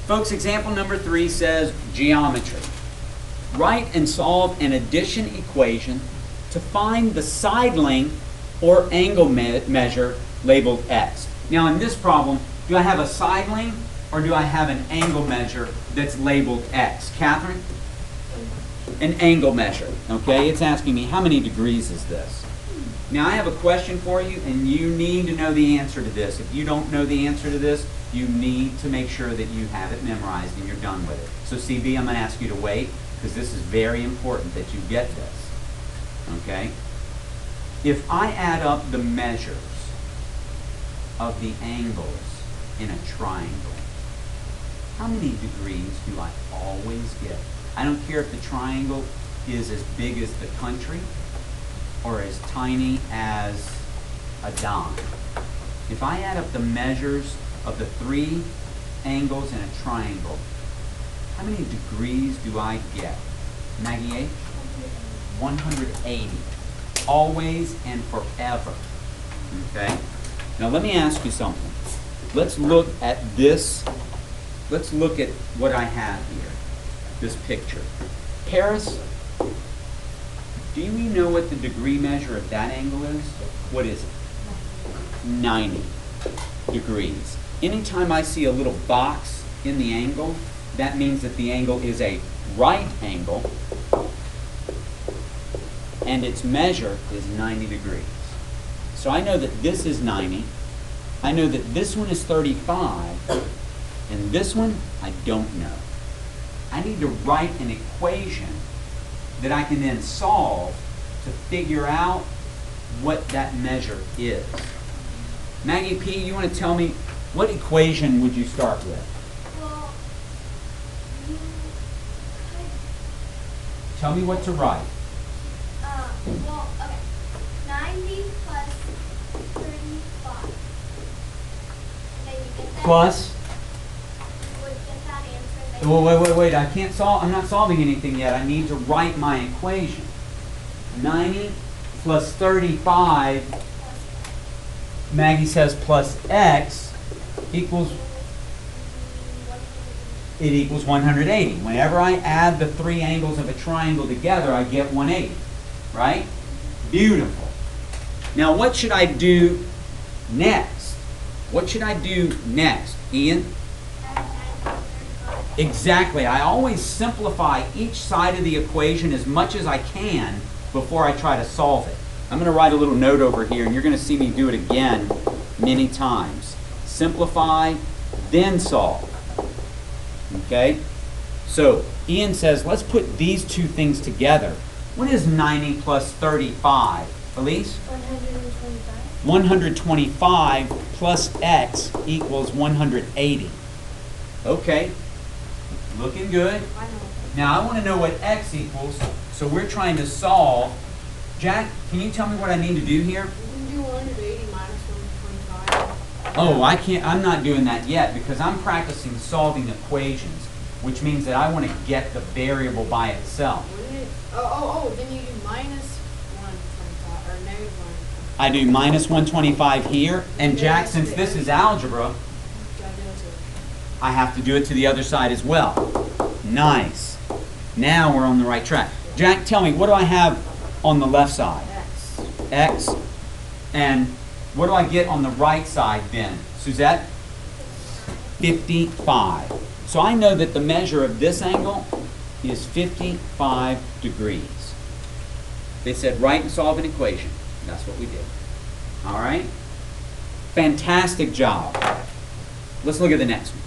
Folks, example number 3 says geometry. Write and solve an addition equation to find the side length or angle measure labeled x. Now in this problem, do I have a side length or do I have an angle measure that's labeled x? Catherine? An angle measure, okay? It's asking me how many degrees is this? Now I have a question for you and you need to know the answer to this. If you don't know the answer to this, you need to make sure that you have it memorized and you're done with it. So CB, I'm going to ask you to wait because this is very important that you get this, okay? If I add up the measures of the angles in a triangle, how many degrees do I always get? I don't care if the triangle is as big as the country or as tiny as a dime. If I add up the measures of the 3 angles in a triangle, how many degrees do I get? Maggie H? 180. Always and forever. Okay? Now let me ask you something. Let's look at this. Let's look at what I have here. This picture. Paris, do you know what the degree measure of that angle is? What is it? 90 degrees. Anytime I see a little box in the angle, that means that the angle is a right angle and its measure is 90 degrees. So I know that this is 90. I know that this one is 35 and this one I don't know. I need to write an equation that I can then solve to figure out what that measure is. Maggie P., you want to tell me what equation would you start with? Well, Tell me what to write. well, okay. 90 plus 35. And then you get that. Plus? You would get that answer. Then Well, wait. I can't solve. I'm not solving anything yet. I need to write my equation. 90 plus 35, Maggie says plus x equals, it equals 180. Whenever I add the 3 angles of a triangle together, I get 180. Right? Beautiful. Now what should I do next? What should I do next? Ian? Exactly. I always simplify each side of the equation as much as I can before I try to solve it. I'm going to write a little note over here, and you're going to see me do it again many times. Simplify, then solve. Okay? So, Ian says, let's put these 2 things together. What is 90 plus 35? Elise? 125. 125 plus x equals 180. Okay. Looking good. Now I want to know what x equals, so we're trying to solve. Jack, can you tell me what I need to do here? You can do 180 minus 125. Oh, I can't. I'm not doing that yet because I'm practicing solving equations, which means that I want to get the variable by itself. Then you do minus 125 or negative 125. I do minus 125 here, and Jack, since this is algebra, I have to do it to the other side as well. Nice. Now we're on the right track. Jack, tell me, what do I have on the left side? X. X. And what do I get on the right side then? Suzette? 55. So I know that the measure of this angle is 55 degrees. They said write and solve an equation. That's what we did. All right? Fantastic job. Let's look at the next one.